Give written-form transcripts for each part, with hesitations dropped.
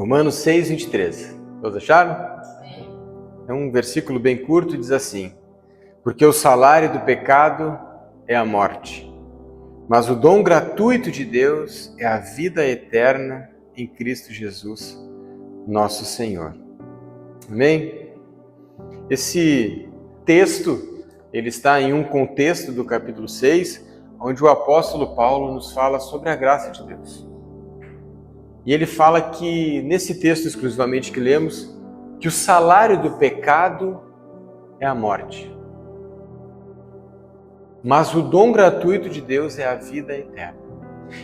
Romanos 6, 23. Todos acharam? É um versículo bem curto e diz assim: porque o salário do pecado é a morte, mas o dom gratuito de Deus é a vida eterna em Cristo Jesus, nosso Senhor. Amém? Esse texto, ele está em um contexto do capítulo 6, onde o apóstolo Paulo nos fala sobre a graça de Deus. E ele fala que, nesse texto exclusivamente que lemos, que o salário do pecado é a morte. Mas o dom gratuito de Deus é a vida eterna.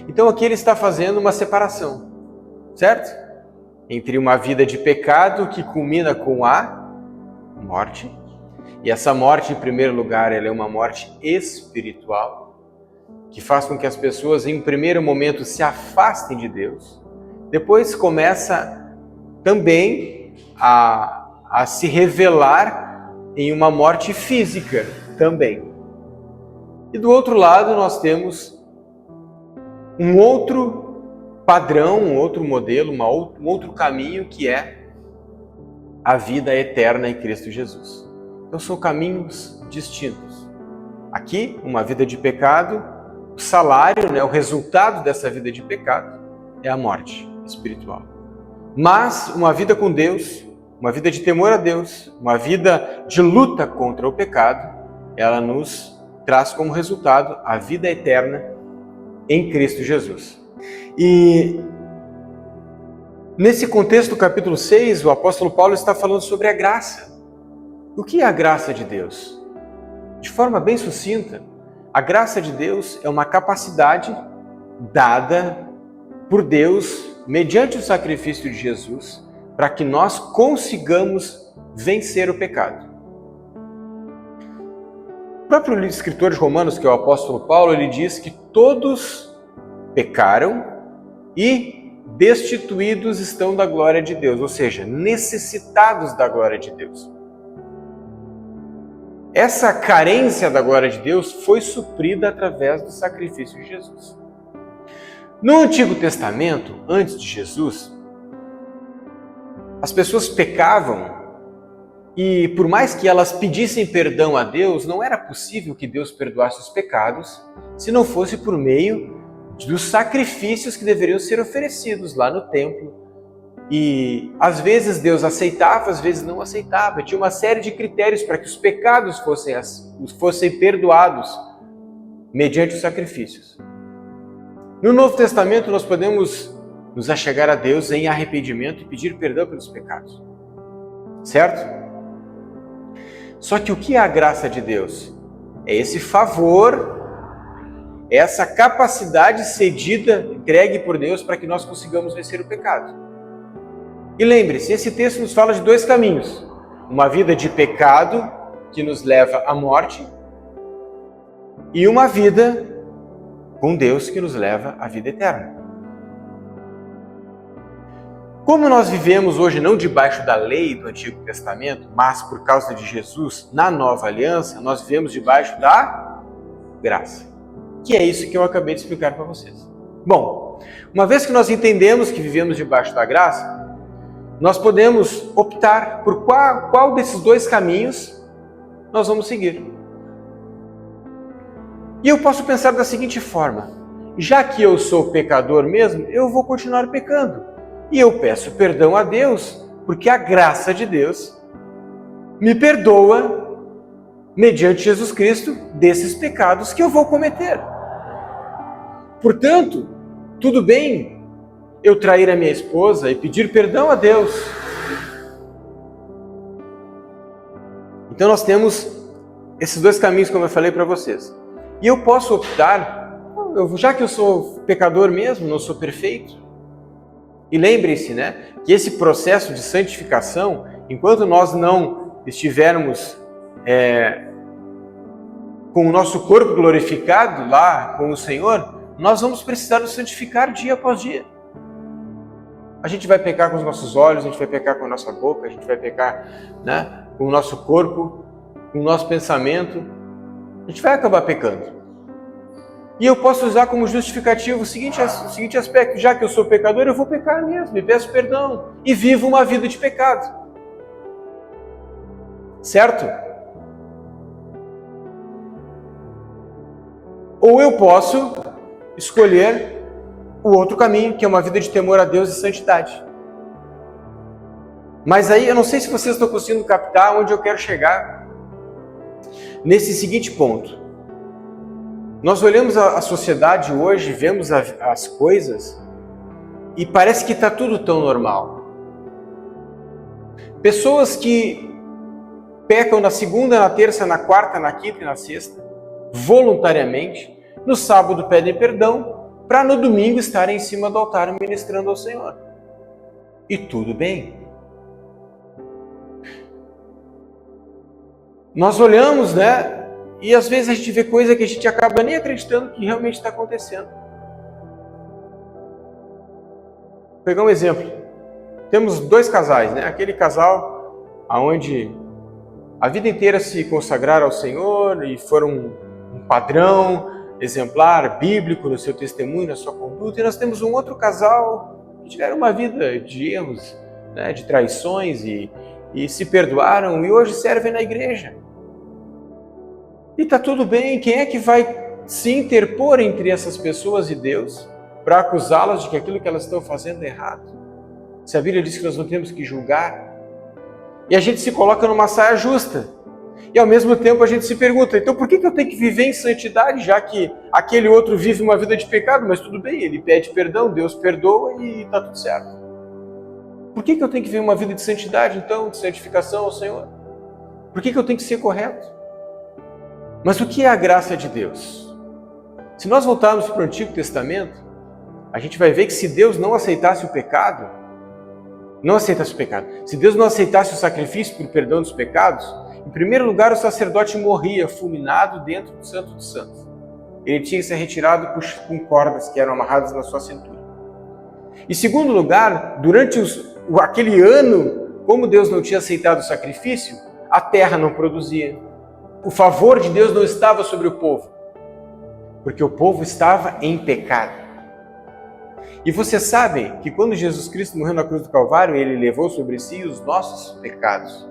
Então aqui ele está fazendo uma separação, certo? Entre uma vida de pecado que culmina com a morte. E essa morte, em primeiro lugar, ela é uma morte espiritual, que faz com que as pessoas, em um primeiro momento, se afastem de Deus. Depois começa também a se revelar em uma morte física também. E do outro lado nós temos um outro padrão, um outro modelo, um outro caminho, que é a vida eterna em Cristo Jesus. Então são caminhos distintos. Aqui, uma vida de pecado, o salário, o resultado dessa vida de pecado é a morte espiritual. Mas uma vida com Deus, uma vida de temor a Deus, uma vida de luta contra o pecado, ela nos traz como resultado a vida eterna em Cristo Jesus. E nesse contexto do capítulo 6, o apóstolo Paulo está falando sobre a graça. O que é a graça de Deus? De forma bem sucinta, a graça de Deus é uma capacidade dada por Deus mediante o sacrifício de Jesus para que nós consigamos vencer o pecado. O próprio escritor de Romanos, que é o apóstolo Paulo, ele diz que todos pecaram e destituídos estão da glória de Deus, ou seja, necessitados da glória de Deus. Essa carência da glória de Deus foi suprida através do sacrifício de Jesus. No Antigo Testamento, antes de Jesus, as pessoas pecavam e, por mais que elas pedissem perdão a Deus, não era possível que Deus perdoasse os pecados se não fosse por meio dos sacrifícios que deveriam ser oferecidos lá no templo. E às vezes aceitava, às vezes não aceitava. Tinha uma série de critérios para que os pecados fossem perdoados mediante os sacrifícios. No Novo Testamento nós podemos nos achegar a Deus em arrependimento e pedir perdão pelos pecados. Certo? Só que o que é a graça de Deus? É esse favor, é essa capacidade cedida, entregue por Deus para que nós consigamos vencer o pecado. E lembre-se, esse texto nos fala de dois caminhos. Uma vida de pecado, que nos leva à morte, e uma vida com Deus, que nos leva à vida eterna. Como nós vivemos hoje não debaixo da lei do Antigo Testamento, mas por causa de Jesus, na Nova Aliança, nós vivemos debaixo da graça. Que é isso que eu acabei de explicar para vocês. Bom, uma vez que nós entendemos que vivemos debaixo da graça, nós podemos optar por qual desses dois caminhos nós vamos seguir. E eu posso pensar da seguinte forma: já que eu sou pecador mesmo, eu vou continuar pecando. E eu peço perdão a Deus, porque a graça de Deus me perdoa, mediante Jesus Cristo, desses pecados que eu vou cometer. Portanto, tudo bem eu trair a minha esposa e pedir perdão a Deus. Então nós temos esses dois caminhos, como eu falei para vocês. E eu posso optar, já que eu sou pecador mesmo, não sou perfeito. E lembrem-se, que esse processo de santificação, enquanto nós não estivermos com o nosso corpo glorificado lá com o Senhor, nós vamos precisar nos santificar dia após dia. A gente vai pecar com os nossos olhos, a gente vai pecar com a nossa boca, a gente vai pecar com o nosso corpo, com o nosso pensamento. A gente vai acabar pecando. E eu posso usar como justificativo o seguinte aspecto: já que eu sou pecador, eu vou pecar mesmo, e peço perdão, e vivo uma vida de pecado. Certo? Ou eu posso escolher o outro caminho, que é uma vida de temor a Deus e santidade. Mas aí, eu não sei se vocês estão conseguindo captar onde eu quero chegar nesse seguinte ponto. Nós olhamos a sociedade hoje, vemos as coisas e parece que está tudo tão normal. Pessoas que pecam na segunda, na terça, na quarta, na quinta e na sexta, voluntariamente, no sábado pedem perdão, para no domingo estarem em cima do altar ministrando ao Senhor. E tudo bem. Nós olhamos, né? E às vezes a gente vê coisa que a gente acaba nem acreditando que realmente está acontecendo. Vou pegar um exemplo. Temos dois casais, né? Aquele casal onde a vida inteira se consagraram ao Senhor e foram um padrão exemplar, bíblico no seu testemunho, na sua conduta. E nós temos um outro casal que tiveram uma vida de erros, né? De traições e se perdoaram e hoje servem na igreja. E está tudo bem, quem é que vai se interpor entre essas pessoas e Deus para acusá-las de que aquilo que elas estão fazendo é errado? Se a Bíblia diz que nós não temos que julgar, e a gente se coloca numa saia justa, e ao mesmo tempo a gente se pergunta, então por que eu tenho que viver em santidade, já que aquele outro vive uma vida de pecado? Mas tudo bem, ele pede perdão, Deus perdoa e está tudo certo. Por que eu tenho que viver uma vida de santidade, então, de santificação ao Senhor? Por que eu tenho que ser correto? Mas o que é a graça de Deus? Se nós voltarmos para o Antigo Testamento, a gente vai ver que se Deus não aceitasse o pecado, se Deus não aceitasse o sacrifício por perdão dos pecados, em primeiro lugar o sacerdote morria fulminado dentro do Santo dos Santos. Ele tinha que ser retirado com cordas que eram amarradas na sua cintura. Em segundo lugar, durante aquele ano, como Deus não tinha aceitado o sacrifício, a terra não produzia. O favor de Deus não estava sobre o povo, porque o povo estava em pecado. E vocês sabem que quando Jesus Cristo morreu na cruz do Calvário, Ele levou sobre si os nossos pecados.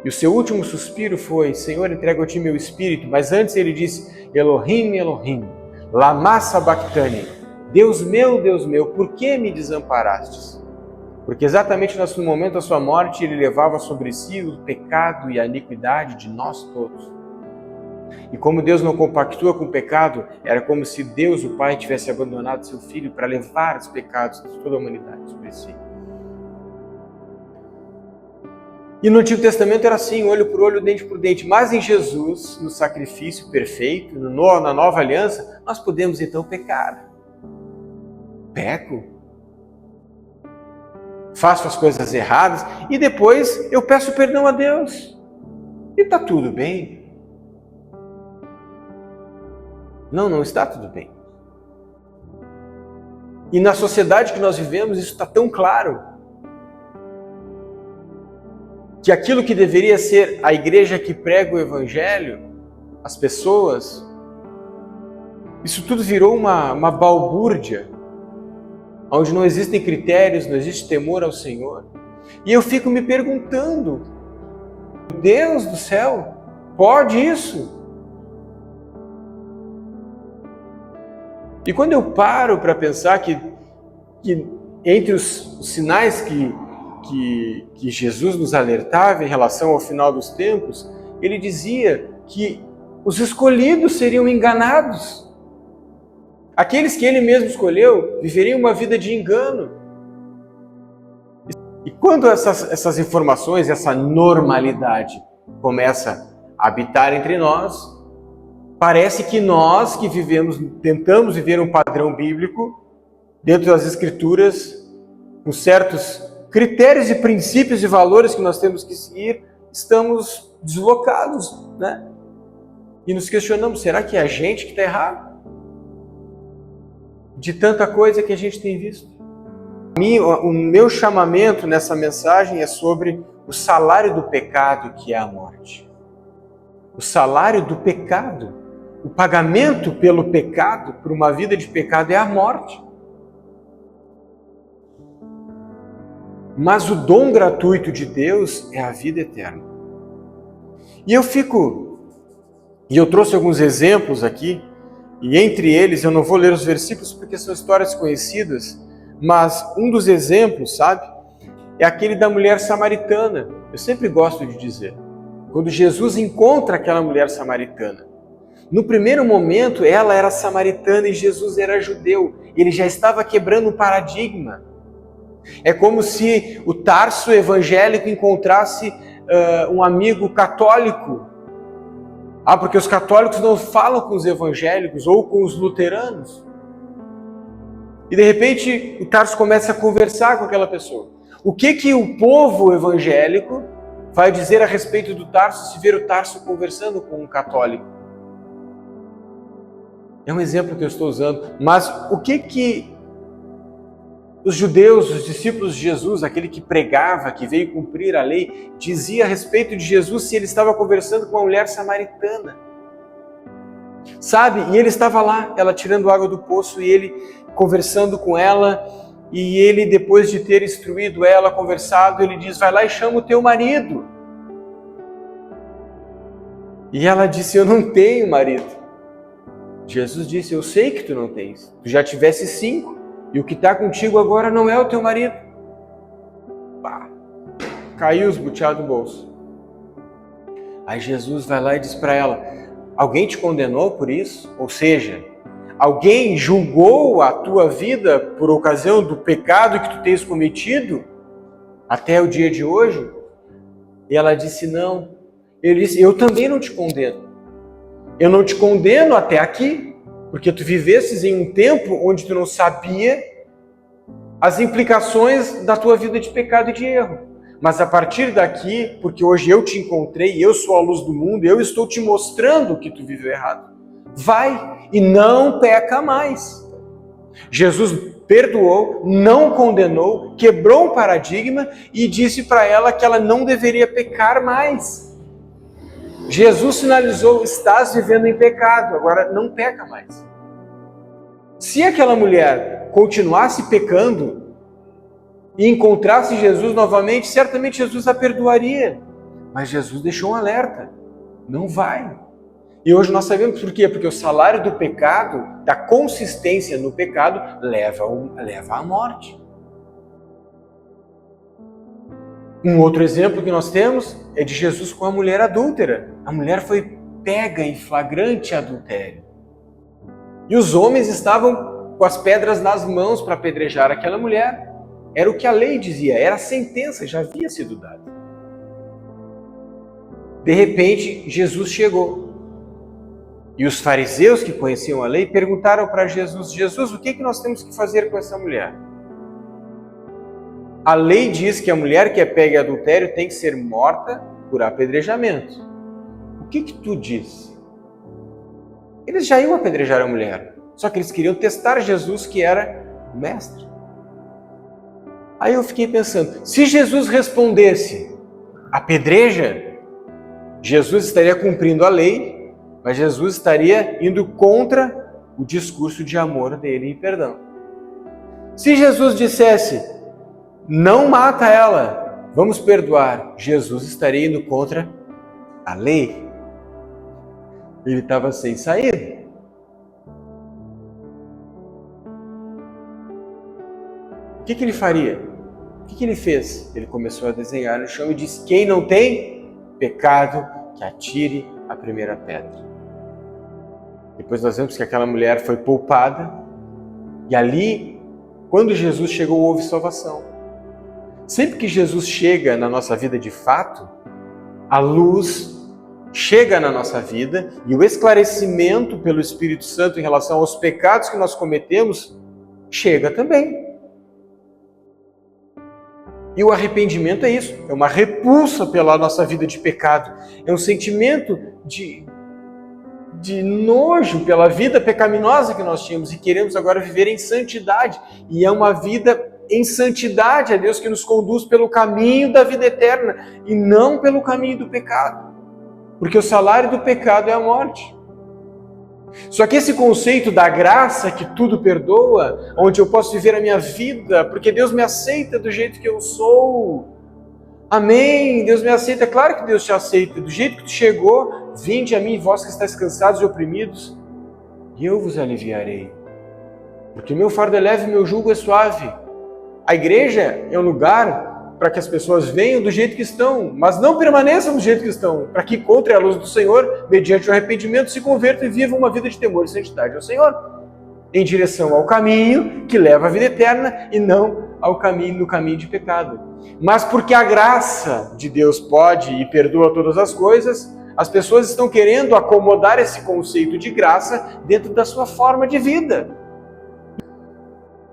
E o seu último suspiro foi: Senhor, entrego a Ti meu espírito. Mas antes Ele disse: Elohim, Elohim, lama sabachthani. Deus meu, por que me desamparastes? Porque exatamente no momento da sua morte, Ele levava sobre si o pecado e a iniquidade de nós todos. E como Deus não compactua com o pecado, era como se Deus, o Pai, tivesse abandonado seu Filho para levar os pecados de toda a humanidade sobre si. E no Antigo Testamento era assim, olho por olho, dente por dente. Mas em Jesus, no sacrifício perfeito, na nova aliança, nós podemos então pecar. Peco. Faço as coisas erradas e depois eu peço perdão a Deus. E está tudo bem. Não está tudo bem. E na sociedade que nós vivemos, isso está tão claro. Que aquilo que deveria ser a igreja que prega o Evangelho, as pessoas, isso tudo virou uma balbúrdia, onde não existem critérios, não existe temor ao Senhor. E eu fico me perguntando, Deus do céu, pode isso? E quando eu paro para pensar que entre os sinais que Jesus nos alertava em relação ao final dos tempos, Ele dizia que os escolhidos seriam enganados. Aqueles que Ele mesmo escolheu viveriam uma vida de engano. E quando essas informações, essa normalidade começa a habitar entre nós, parece que nós que tentamos viver um padrão bíblico dentro das Escrituras, com certos critérios e princípios e valores que nós temos que seguir, estamos deslocados, né? E nos questionamos, será que é a gente que está errado? De tanta coisa que a gente tem visto. O meu chamamento nessa mensagem é sobre o salário do pecado, que é a morte. O salário do pecado O pagamento pelo pecado, por uma vida de pecado, é a morte. Mas o dom gratuito de Deus é a vida eterna. E eu trouxe alguns exemplos aqui, e entre eles, eu não vou ler os versículos porque são histórias conhecidas, mas um dos exemplos, sabe, é aquele da mulher samaritana. Eu sempre gosto de dizer, quando Jesus encontra aquela mulher samaritana, no primeiro momento ela era samaritana e Jesus era judeu, ele já estava quebrando um paradigma. É como se o Tarso evangélico encontrasse um amigo católico. Porque os católicos não falam com os evangélicos ou com os luteranos. E de repente o Tarso começa a conversar com aquela pessoa. O que o povo evangélico vai dizer a respeito do Tarso se ver o Tarso conversando com um católico? É um exemplo que eu estou usando, mas o que os judeus, os discípulos de Jesus, aquele que pregava, que veio cumprir a lei, dizia a respeito de Jesus se ele estava conversando com uma mulher samaritana? Sabe? E ele estava lá, ela tirando água do poço e ele conversando com ela, e ele, depois de ter instruído ela, conversado, ele diz: vai lá e chama o teu marido. E ela disse: eu não tenho marido. Jesus disse: eu sei que tu não tens, tu já tivesse 5. E o que está contigo agora não é o teu marido. Caiu os buteados do bolso. Aí Jesus vai lá e diz para ela: alguém te condenou por isso? Ou seja, alguém julgou a tua vida por ocasião do pecado que tu tens cometido até o dia de hoje? E ela disse: não. Ele disse: eu também não te condeno. Eu não te condeno até aqui, porque tu vivesses em um tempo onde tu não sabia as implicações da tua vida de pecado e de erro. Mas a partir daqui, porque hoje eu te encontrei, eu sou a luz do mundo, eu estou te mostrando que tu viveu errado. Vai e não peca mais. Jesus perdoou, não condenou, quebrou um paradigma e disse para ela que ela não deveria pecar mais. Jesus sinalizou: estás vivendo em pecado, agora não peca mais. Se aquela mulher continuasse pecando e encontrasse Jesus novamente, certamente Jesus a perdoaria. Mas Jesus deixou um alerta: não vai. E hoje nós sabemos por quê? Porque o salário do pecado, da consistência no pecado, leva à morte. Um outro exemplo que nós temos é de Jesus com a mulher adúltera. A mulher foi pega em flagrante adultério. E os homens estavam com as pedras nas mãos para apedrejar aquela mulher. Era o que a lei dizia, era a sentença, já havia sido dada. De repente, Jesus chegou. E os fariseus que conheciam a lei perguntaram para Jesus: Jesus, o que nós temos que fazer com essa mulher? A lei diz que a mulher que é pega em adultério tem que ser morta por apedrejamento. O que tu diz? Eles já iam apedrejar a mulher, só que eles queriam testar Jesus, que era o mestre. Aí eu fiquei pensando, se Jesus respondesse: apedreja, Jesus estaria cumprindo a lei, mas Jesus estaria indo contra o discurso de amor dele e perdão. Se Jesus dissesse: não mata ela, vamos perdoar, Jesus estaria indo contra a lei. Ele estava sem saída. O que ele faria? O que ele fez? Ele começou a desenhar no chão e disse: quem não tem pecado, que atire a primeira pedra. Depois nós vemos que aquela mulher foi poupada, e ali, quando Jesus chegou, houve salvação. Sempre que Jesus chega na nossa vida de fato, a luz chega na nossa vida e o esclarecimento pelo Espírito Santo em relação aos pecados que nós cometemos chega também. E o arrependimento é isso, é uma repulsa pela nossa vida de pecado, é um sentimento de nojo pela vida pecaminosa que nós tínhamos e queremos agora viver em santidade. E é uma vida em santidade a Deus que nos conduz pelo caminho da vida eterna e não pelo caminho do pecado. Porque o salário do pecado é a morte. Só que esse conceito da graça que tudo perdoa, onde eu posso viver a minha vida, porque Deus me aceita do jeito que eu sou. Amém, Deus me aceita, claro que Deus te aceita, do jeito que tu chegou, vinde a mim, vós que estáis cansados e oprimidos, e eu vos aliviarei. Porque o meu fardo é leve e meu jugo é suave. A igreja é um lugar para que as pessoas venham do jeito que estão, mas não permaneçam do jeito que estão, para que encontrem a luz do Senhor, mediante o arrependimento, se convertam e vivam uma vida de temor e santidade ao Senhor, em direção ao caminho que leva à vida eterna e não no caminho de pecado. Mas porque a graça de Deus pode e perdoa todas as coisas, as pessoas estão querendo acomodar esse conceito de graça dentro da sua forma de vida.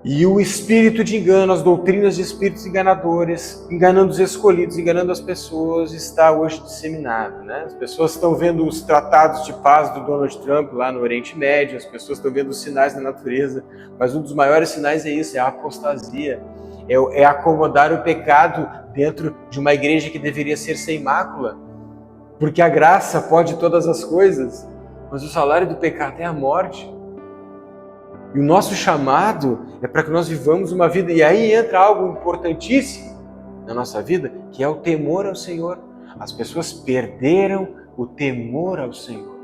E o espírito de engano, as doutrinas de espíritos enganadores, enganando os escolhidos, enganando as pessoas, está hoje disseminado, né? As pessoas estão vendo os tratados de paz do Donald Trump lá no Oriente Médio, as pessoas estão vendo os sinais da natureza, mas um dos maiores sinais é isso, é a apostasia, é acomodar o pecado dentro de uma igreja que deveria ser sem mácula, porque a graça pode todas as coisas, mas o salário do pecado é a morte. E o nosso chamado é para que nós vivamos uma vida, e aí entra algo importantíssimo na nossa vida, que é o temor ao Senhor. As pessoas perderam o temor ao Senhor.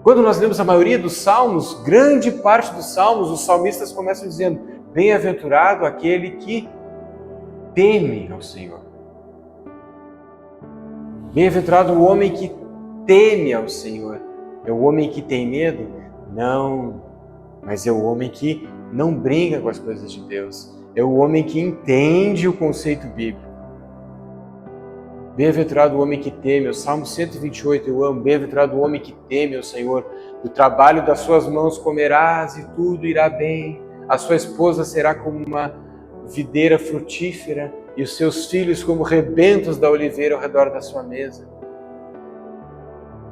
Quando nós lemos a maioria dos salmos, grande parte dos salmos, os salmistas começam dizendo: bem-aventurado aquele que teme ao Senhor. Bem-aventurado o homem que teme ao Senhor. É o homem que tem medo? Não, mas é o homem que não brinca com as coisas de Deus. É o homem que entende o conceito bíblico. Bem-aventurado o homem que teme, o Salmo 128 eu amo. Bem-aventurado o homem que teme ao Senhor. Do trabalho das suas mãos comerás e tudo irá bem. A sua esposa será como uma videira frutífera e os seus filhos como rebentos da oliveira ao redor da sua mesa.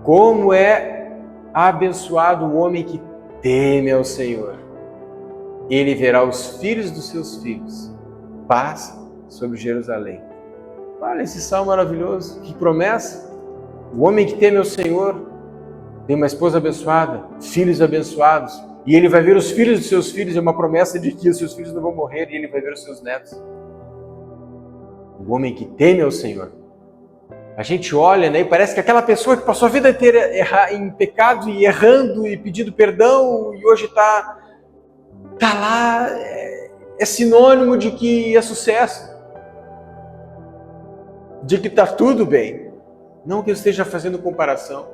Como é abençoado o homem que teme ao Senhor. Ele verá os filhos dos seus filhos. Paz sobre Jerusalém. Olha esse salmo maravilhoso. Que promessa. O homem que teme ao Senhor tem uma esposa abençoada, filhos abençoados. E ele vai ver os filhos dos seus filhos. É uma promessa de que os seus filhos não vão morrer e ele vai ver os seus netos. O homem que teme ao Senhor. A gente olha, né, e parece que aquela pessoa que passou a vida inteira em pecado e errando e pedindo perdão e hoje está lá, é sinônimo de que é sucesso, de que está tudo bem. Não que eu esteja fazendo comparação,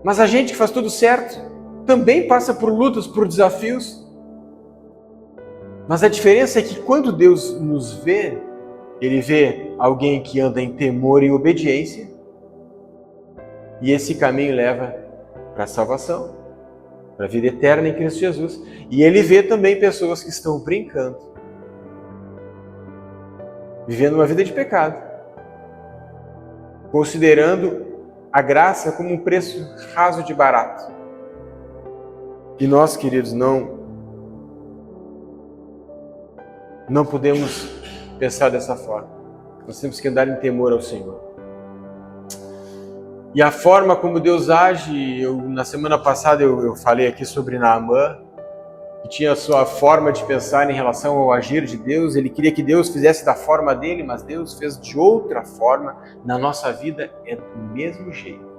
mas a gente que faz tudo certo também passa por lutas, por desafios. Mas a diferença é que quando Deus nos vê, Ele vê alguém que anda em temor e obediência, e esse caminho leva para a salvação, para a vida eterna em Cristo Jesus. E Ele vê também pessoas que estão brincando, vivendo uma vida de pecado, considerando a graça como um preço raso de barato. E nós, queridos, não podemos pensar dessa forma. Nós temos que andar em temor ao Senhor. E a forma como Deus age, na semana passada eu falei aqui sobre Naamã, que tinha a sua forma de pensar em relação ao agir de Deus. Ele queria que Deus fizesse da forma dele, mas Deus fez de outra forma. Na nossa vida é do mesmo jeito.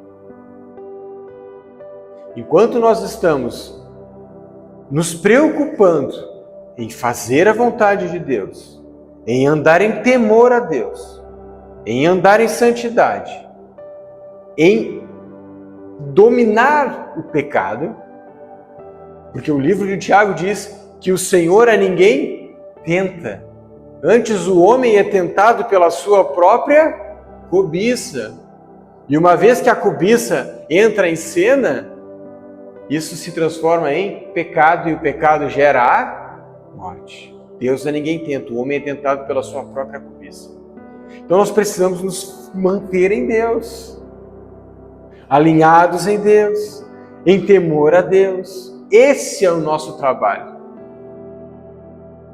Enquanto nós estamos nos preocupando em fazer a vontade de Deus, em andar em temor a Deus, em andar em santidade, em dominar o pecado, porque o livro de Tiago diz que o Senhor a ninguém tenta, antes o homem é tentado pela sua própria cobiça. E uma vez que a cobiça entra em cena, isso se transforma em pecado e o pecado gera a morte. Deus a ninguém tenta, o homem é tentado pela sua própria cobiça. Então nós precisamos nos manter em Deus, alinhados em Deus, em temor a Deus. Esse é o nosso trabalho.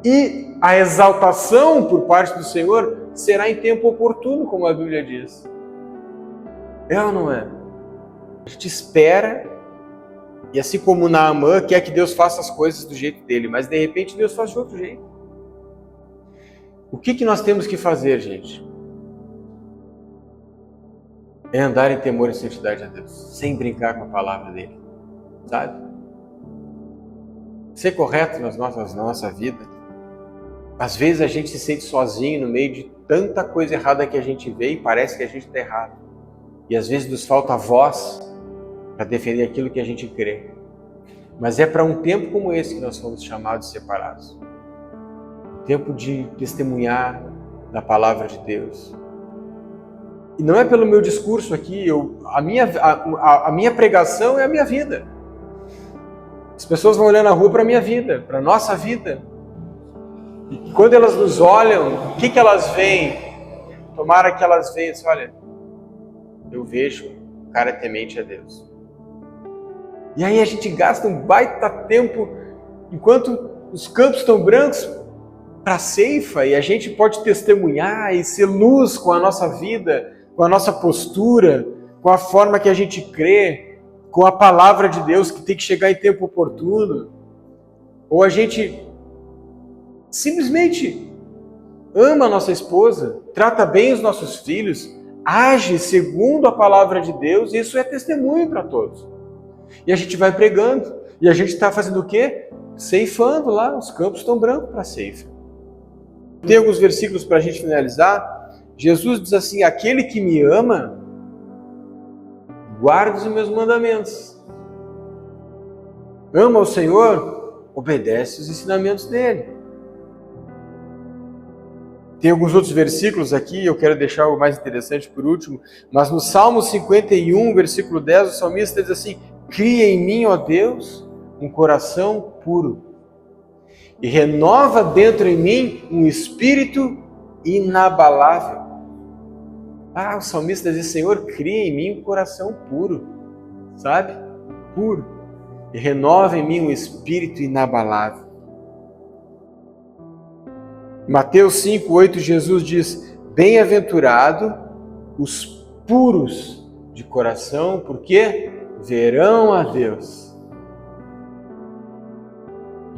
E a exaltação por parte do Senhor será em tempo oportuno, como a Bíblia diz. É ou não é? A gente espera, e assim como Naamã quer que Deus faça as coisas do jeito dele, mas de repente Deus faz de outro jeito. O que nós temos que fazer, gente? É andar em temor e santidade a Deus, sem brincar com a palavra dele, sabe? Ser correto na nossa vida. Às vezes a gente se sente sozinho no meio de tanta coisa errada que a gente vê e parece que a gente está errado. E às vezes nos falta voz para defender aquilo que a gente crê. Mas é para um tempo como esse que nós fomos chamados e separados. Tempo de testemunhar da palavra de Deus. E não é pelo meu discurso aqui, a minha pregação é a minha vida. As pessoas vão olhar na rua para a minha vida, para a nossa vida. E quando elas nos olham, o que elas veem? Tomara que elas vejam assim, olha, eu vejo o cara temente a Deus. E aí a gente gasta um baita tempo, enquanto os campos estão brancos, para a ceifa, e a gente pode testemunhar e ser luz com a nossa vida, com a nossa postura, com a forma que a gente crê, com a palavra de Deus que tem que chegar em tempo oportuno. Ou a gente simplesmente ama a nossa esposa, trata bem os nossos filhos, age segundo a palavra de Deus, e isso é testemunho para todos. E a gente vai pregando, e a gente está fazendo o quê? Ceifando lá, os campos estão brancos para a ceifa. Tem alguns versículos para a gente finalizar. Jesus diz assim: aquele que me ama, guarda os meus mandamentos. Ama o Senhor, obedece os ensinamentos dele. Tem alguns outros versículos aqui, eu quero deixar o mais interessante por último, mas no Salmo 51, versículo 10, o salmista diz assim: cria em mim, ó Deus, um coração puro, e renova dentro em mim um espírito inabalável. O salmista diz: Senhor, cria em mim um coração puro, sabe? Puro. E renova em mim um espírito inabalável. Mateus 5:8, Jesus diz: bem-aventurado os puros de coração, porque verão a Deus.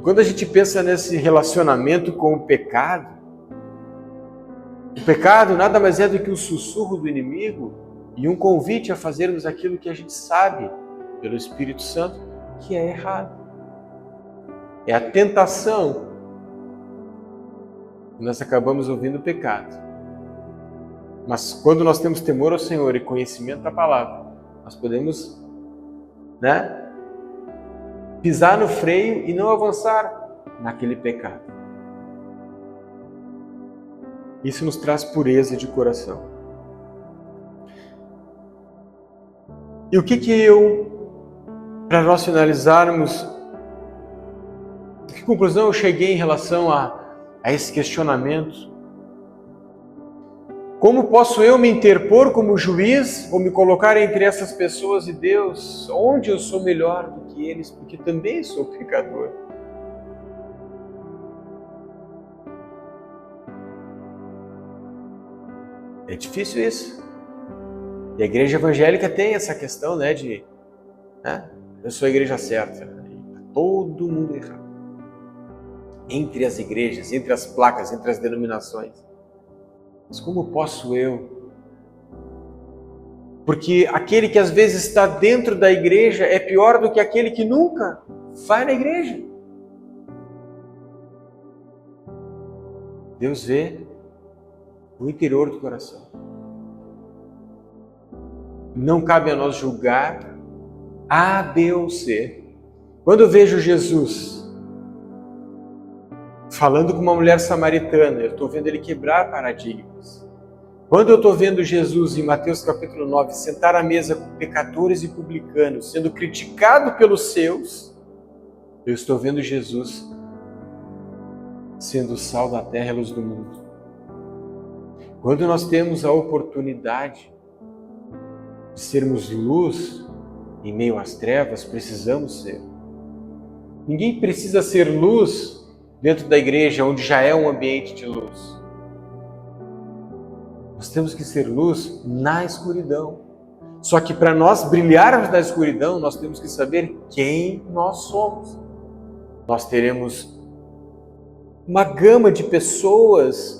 Quando a gente pensa nesse relacionamento com o pecado nada mais é do que um sussurro do inimigo e um convite a fazermos aquilo que a gente sabe pelo Espírito Santo que é errado. É a tentação. Nós acabamos ouvindo o pecado. Mas quando nós temos temor ao Senhor e conhecimento da palavra, nós podemos, pisar no freio e não avançar naquele pecado. Isso nos traz pureza de coração. E o que para nós finalizarmos, a que conclusão eu cheguei em relação a esse questionamento? Como posso eu me interpor como juiz ou me colocar entre essas pessoas e Deus? Onde eu sou melhor do que eles? Porque também sou pecador. É difícil isso. E a igreja evangélica tem essa questão, eu sou a igreja certa. Todo mundo errado. Entre as igrejas, entre as placas, entre as denominações. Mas como posso eu? Porque aquele que às vezes está dentro da igreja é pior do que aquele que nunca vai na igreja. Deus vê o interior do coração. Não cabe a nós julgar A, B ou C. Quando eu vejo Jesus falando com uma mulher samaritana, eu estou vendo ele quebrar paradigmas. Quando eu estou vendo Jesus em Mateus capítulo 9, sentar à mesa com pecadores e publicanos, sendo criticado pelos seus, eu estou vendo Jesus sendo o sal da terra e a luz do mundo. Quando nós temos a oportunidade de sermos luz em meio às trevas, precisamos ser. Ninguém precisa ser luz dentro da igreja, onde já é um ambiente de luz. Nós temos que ser luz na escuridão. Só que para nós brilharmos na escuridão, nós temos que saber quem nós somos. Nós teremos uma gama de pessoas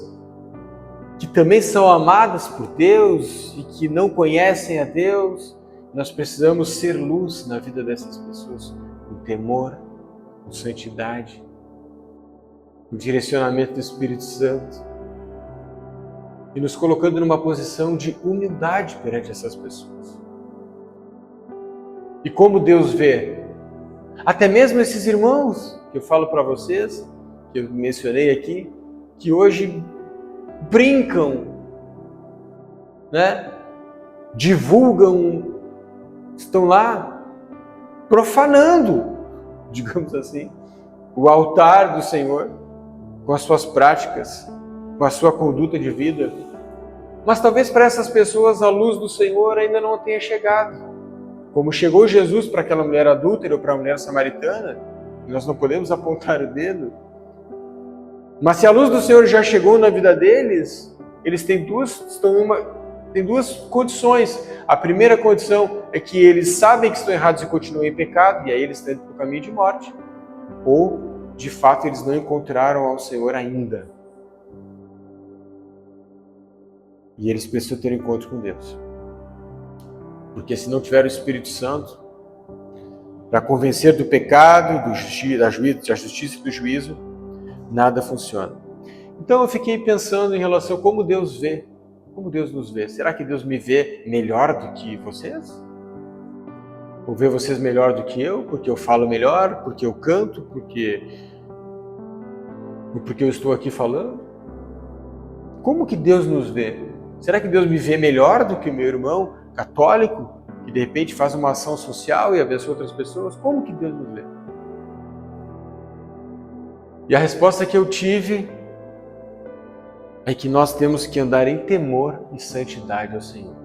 que também são amadas por Deus e que não conhecem a Deus. Nós precisamos ser luz na vida dessas pessoas, com temor, com santidade, com direcionamento do Espírito Santo, e nos colocando numa posição de humildade perante essas pessoas. E como Deus vê, até mesmo esses irmãos que eu falo para vocês, que eu mencionei aqui, que hoje brincam, né? Divulgam, estão lá profanando, digamos assim, o altar do Senhor com as suas práticas, com a sua conduta de vida. Mas talvez para essas pessoas a luz do Senhor ainda não tenha chegado. Como chegou Jesus para aquela mulher adúltera ou para a mulher samaritana, nós não podemos apontar o dedo. Mas se a luz do Senhor já chegou na vida deles, eles têm duas condições. A primeira condição é que eles sabem que estão errados e continuam em pecado, e aí eles estão indo para o caminho de morte. Ou, de fato, eles não encontraram ao Senhor ainda. E eles precisam ter um encontro com Deus. Porque se não tiver o Espírito Santo para convencer do pecado, da justiça e do juízo, nada funciona. Então eu fiquei pensando em relação a como Deus vê, como Deus nos vê. Será que Deus me vê melhor do que vocês? Ou vê vocês melhor do que eu, porque eu falo melhor, porque eu canto, porque eu estou aqui falando? Como que Deus nos vê? Será que Deus me vê melhor do que o meu irmão católico, que de repente faz uma ação social e abençoa outras pessoas? Como que Deus nos vê? E a resposta que eu tive é que nós temos que andar em temor e santidade ao Senhor.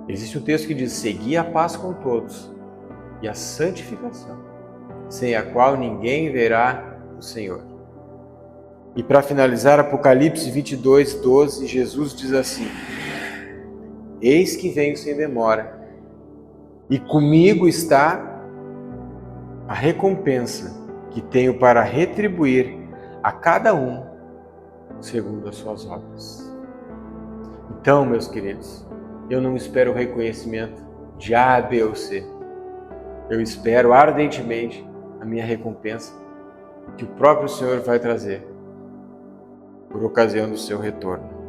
Existe um texto que diz: segui a paz com todos e a santificação, sem a qual ninguém verá o Senhor. E para finalizar, Apocalipse 22:12, Jesus diz assim: eis que venho sem demora, e comigo está a recompensa que tenho para retribuir a cada um segundo as suas obras. Então, meus queridos, eu não espero o reconhecimento de A, B ou C. Eu espero ardentemente a minha recompensa que o próprio Senhor vai trazer por ocasião do seu retorno.